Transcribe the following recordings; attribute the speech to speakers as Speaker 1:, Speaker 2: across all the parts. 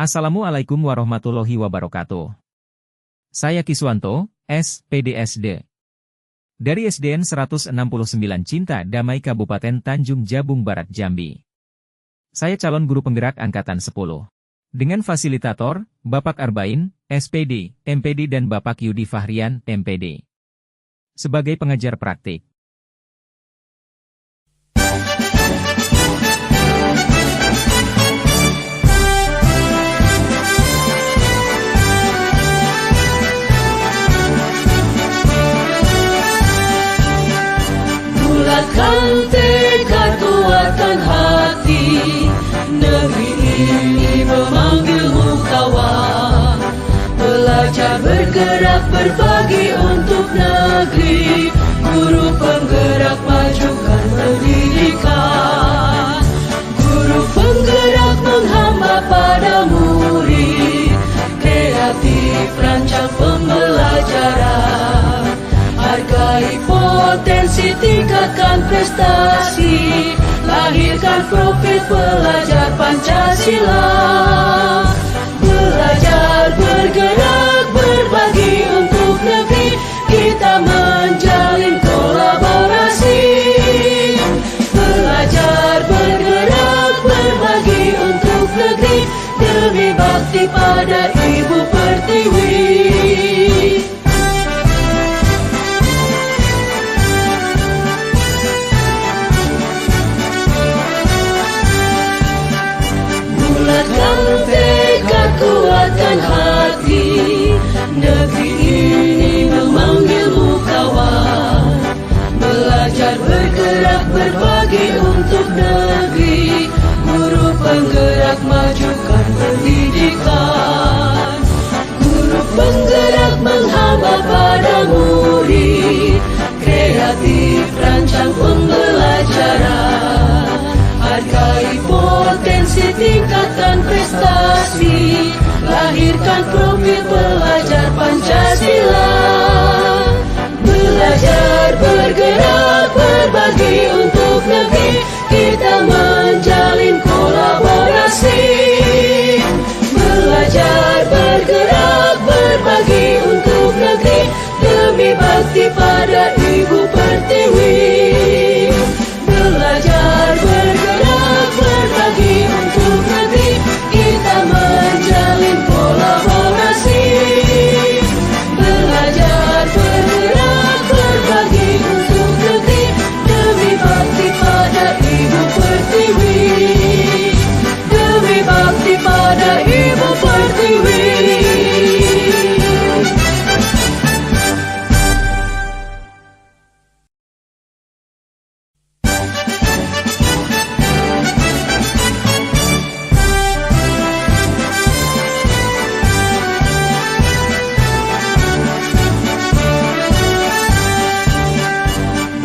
Speaker 1: Assalamualaikum warahmatullahi wabarakatuh. Saya Kiswanto, SPDSD. Dari SDN 169 Cinta Damai Kabupaten Tanjung Jabung Barat Jambi. Saya calon guru penggerak Angkatan 10. Dengan fasilitator, Bapak Arbain, SPD, MPD dan Bapak Yudi Fahrian, MPD. Sebagai pengajar praktik.
Speaker 2: Bulatkan tekad kuatkan hati, negeri ini memanggilmu kawan. Belajar bergerak berbagi untuk negeri, guru penggerak majukan pendidikan. Guru penggerak menghamba pada murid, kreatif rancang pembelajaran. Hargai potensi, tingkatkan prestasi, lahirkan profil pelajar Pancasila. Belajar, bergerak, berbagi untuk negeri, kita menjalin kolaborasi. Belajar, bergerak, berbagi untuk negeri, demi bakti pada Ibu Pertiwi. Bulatkan tekad kuatkan hati, negeri ini memanggilmu kawan. Belajar bergerak berbagi untuk negeri, guru penggerak majukan pendidikan. Guru penggerak menghamba pada murid, kreatif rancang pembelajaran. Hargai potensi, tingkatkan prestasi, lahirkan profil pelajar Pancasila. Belajar, bergerak, berbagi untuk negeri, kita menjalin kolaborasi. Belajar, bergerak, berbagi untuk negeri, demi bakti pada Ibu Pertiwi. Belajar, bergerak, berbagi untuk negeri, kita menjalin kolaborasi. Belajar, bergerak, berbagi untuk negeri, demi bakti pada Ibu Pertiwi. Demi bakti pada Ibu Pertiwi.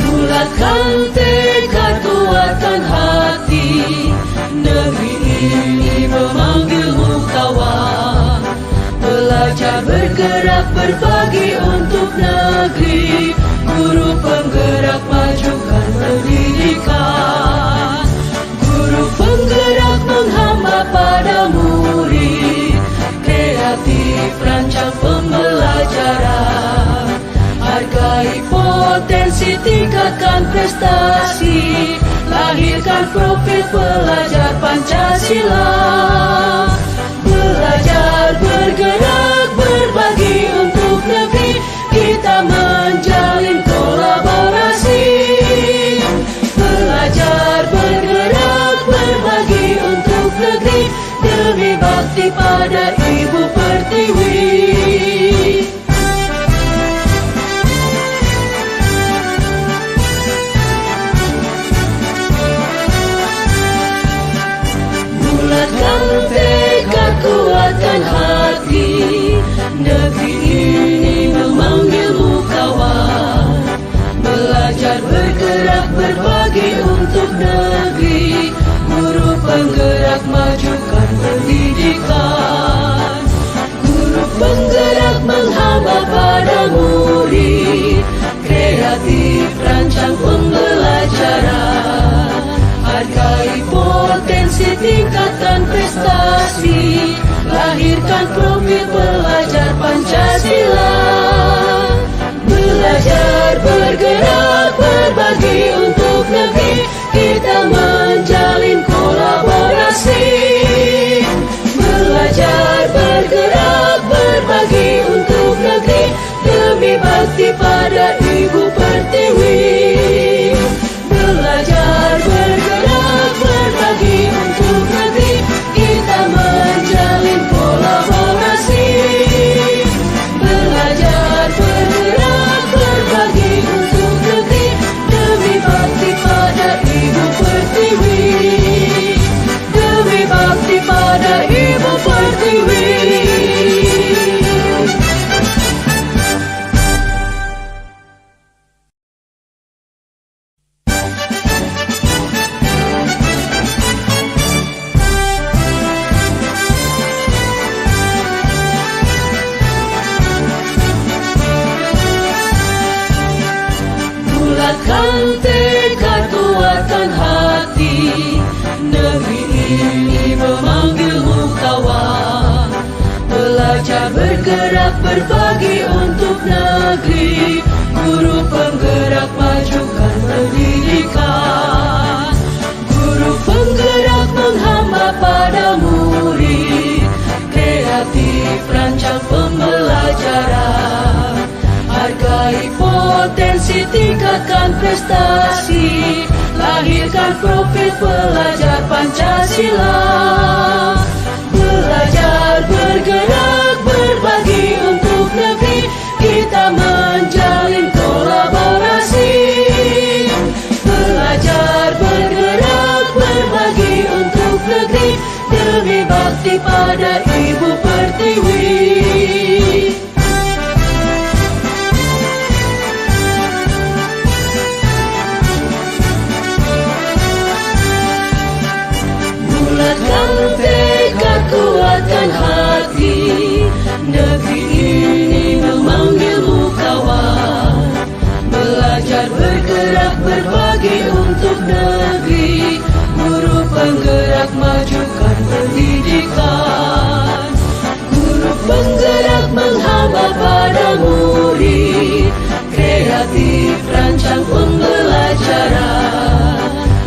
Speaker 2: Bulatkan tekad kuatkan hati, negeri ini memanggilmu kawan. Belajar bergerak berbagi untuk negeri, guru penggerak majukan pendidikan. Guru penggerak menghamba pada murid, kreatif rancang pembelajaran. Hargai potensi, tingkatkan prestasi, lahirkan profil pelajar Pancasila. Belajar, bergerak, berbagi untuk negeri, kita menjalin kolaborasi. Belajar, bergerak, berbagi untuk negeri, demi bakti pada Ibu Pertiwi. Bulatkan tekad kuatkan hati, negeri ini memanggilmu kawan. Belajar bergerak berbagi untuk negeri, guru penggerak majukan pendidikan. Guru penggerak menghamba pada murid, kreatif rancang pembelajaran. Hargai potensi, tingkatkan prestasi, lahirkan profil pelajar Pancasila. Belajar, bergerak, berbagi untuk negeri, kita menjalin kolaborasi. Belajar, bergerak, berbagi untuk negeri, demi bakti pada Ibu Pertiwi. Belajar, bergerak, berbagi untuk negeri, kita menjalin kolaborasi. Belajar, bergerak, berbagi untuk negeri, demi bakti pada Ibu Pertiwi. Demi bakti pada Ibu Pertiwi. Bulatkan tekad, kuatkan hati, negeri ini memanggilmu kawan. Belajar, bergerak, berbagi untuk negeri, guru penggerak, majukan pendidikan. Guru penggerak menghamba pada murid, kreatif rancang pembelajaran. Hargai potensi, tingkatkan prestasi, lahirkan profil pelajar Pancasila. Belajar, bergerak, berbagi untuk negeri, kita menjalin kolaborasi. Belajar, bergerak, berbagi untuk negeri, demi bakti pada Ibu Pertiwi. Bulatkan tekad, kuatkan hati, negeri ini memanggilmu kawan. Belajar, bergerak, berbagi untuk negeri, guru penggerak, majukan pendidikan. Guru penggerak menghamba pada murid, kreatif rancang pembelajaran.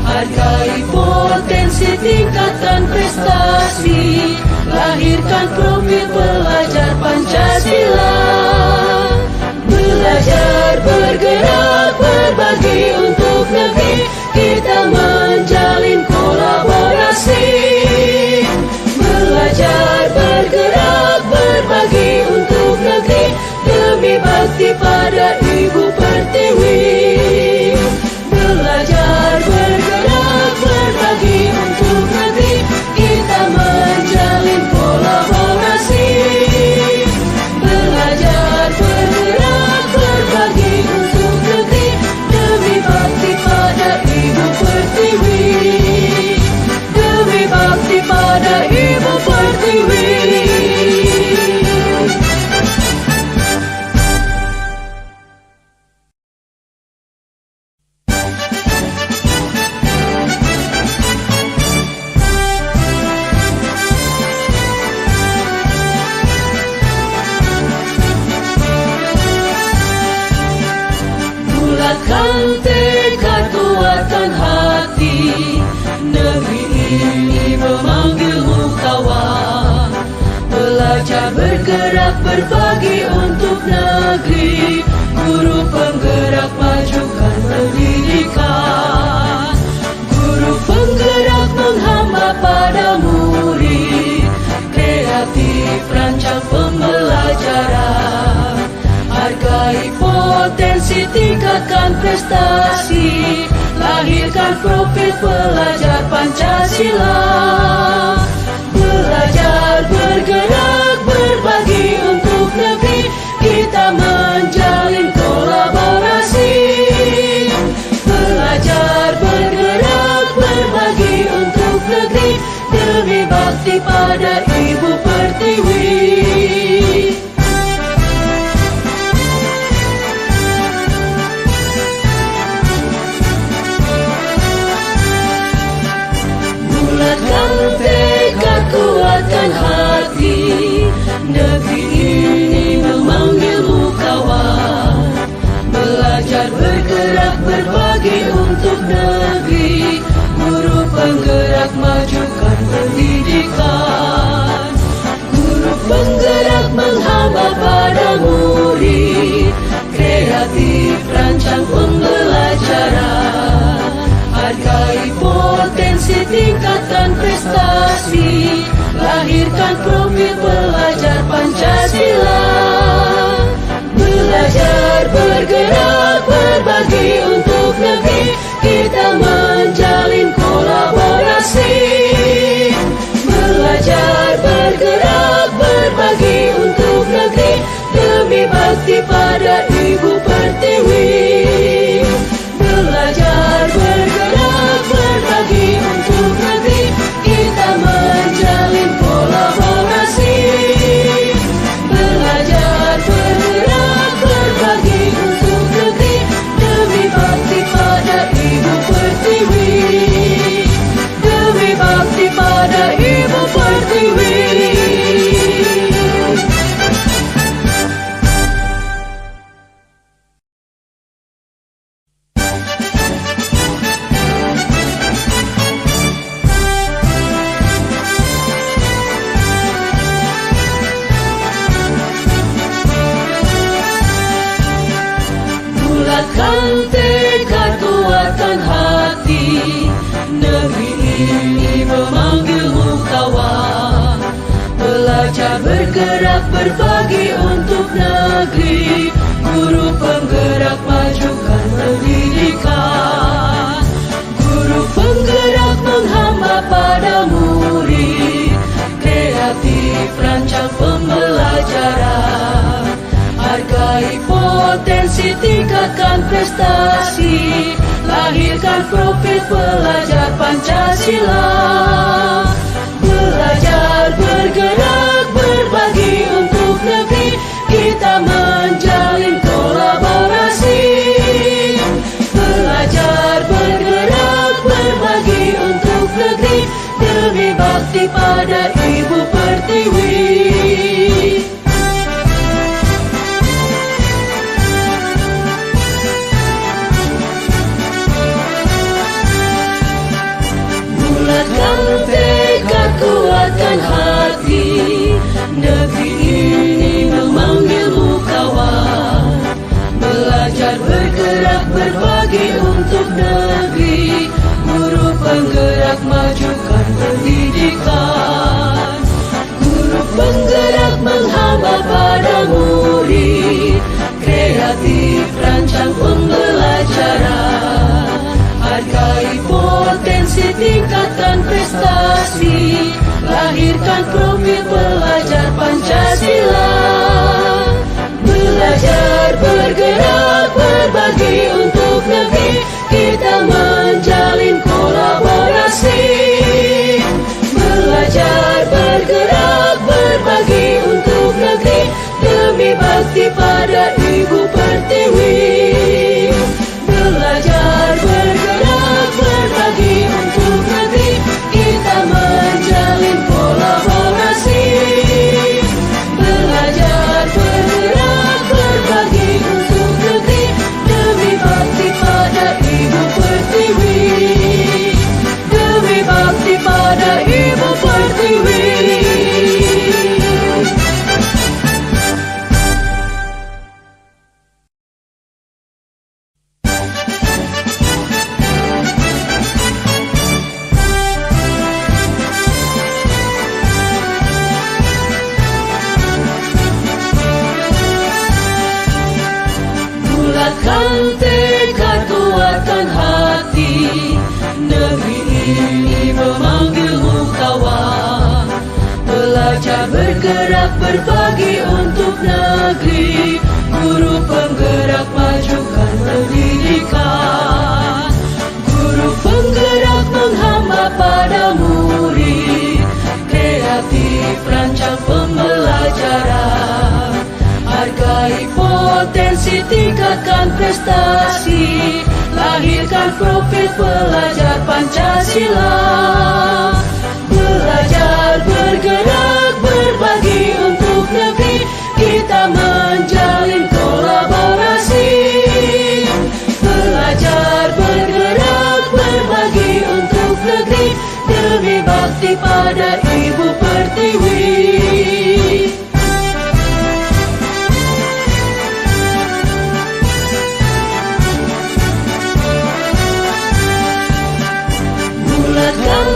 Speaker 2: Hargai potensi, tingkatkan prestasi, lahirkan profil pelajar Pancasila. Belajar, bergerak, berbagi untuk negeri, kita menjalin kolaborasi. Belajar, bergerak, berbagi untuk negeri, demi bakti pada Ibu Pertiwi. Belajar, bergerak, berbagi untuk negeri, kita menjalin kolaborasi. Belajar, bergerak, berbagi untuk negeri, demi bakti pada Ibu Pertiwi. Demi bakti pada Ibu Pertiwi. Bulatkan tekad, kuatkan hati, negeri ini memanggilmu kawan. Belajar, bergerak, berbagi untuk negeri, guru penggerak, majukan pendidikan. Guru penggerak menghamba pada murid, kreatif rancang pembelajaran. Hargai potensi, tingkatkan prestasi, lahirkan profil pelajar Pancasila. Belajar, bergerak, berbagi untuk negeri, kita menjalin kolaborasi. Belajar, bergerak, berbagi untuk negeri, demi bakti pada Ibu Pertiwi. berpotensi tingkatkan prestasi, lahirkan profil pelajar Pancasila. Belajar, bergerak, berbagi untuk negeri, kita menjalin kolaborasi. Belajar, bergerak, berbagi untuk negeri, demi bakti pada Ibu Pertiwi. Belajar, bergerak, berbagi untuk negeri, kita menjalin kolaborasi. Belajar, bergerak, berbagi untuk negeri, demi bakti pada Ibu Pertiwi. Demi bakti pada Ibu Pertiwi. Bulatkan tekad, kuatkan hati, negeri ini memanggilmu kawan. Belajar, bergerak, berbagi untuk negeri, guru penggerak majukan pendidikan. Guru penggerak menghamba pada murid, kreatif rancang pembelajaran. Hargai potensi, tingkatkan prestasi, lahirkan profil pelajar Pancasila. Belajar, bergerak, berbagi untuk negeri, kita menjalin kolaborasi. Belajar, bergerak, berbagi untuk negeri, demi bakti pada Ibu Pertiwi. Bulatkan tekad, kuatkan hati, negeri ini memanggilmu kawan. Belajar, bergerak, berbagi untuk negeri, guru penggerak majukan pendidikan. Guru penggerak menghamba pada murid, kreatif rancang pembelajaran. Hargai potensi, tingkatkan prestasi, lahirkan profil pelajar Pancasila. Belajar, bergerak, berbagi untuk negeri, kita menjalin kolaborasi. Belajar, bergerak, berbagi untuk negeri, demi bakti pada Ibu Pertiwi. Belajar, bergerak, berbagi untuk negeri, kita menjalin kolaborasi. Belajar, bergerak, berbagi untuk negeri, demi bakti pada Ibu Pertiwi. Demi bakti pada Ibu Pertiwi. Bulatkan tekad, kuatkan hati, negeri ini memanggilmu kawan. Belajar, bergerak, berbagi untuk negeri, guru penggerak majukan pendidikan. Guru penggerak menghamba pada murid, kreatif rancang pembelajaran. Hargai potensi, tingkatkan prestasi, lahirkan profil pelajar Pancasila. Belajar, bergerak, berbagi untuk negeri, kita menjalin kolaborasi. Belajar, bergerak, berbagi untuk negeri, demi bakti pada Ibu Pertiwi. Bulatkan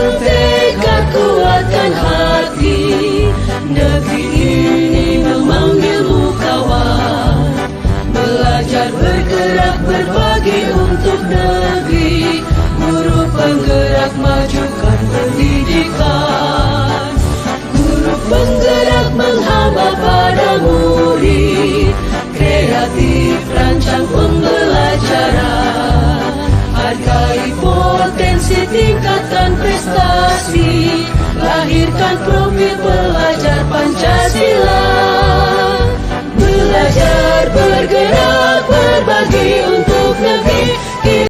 Speaker 2: Gali potensi tingkatkan prestasi, lahirkan profil pelajar Pancasila.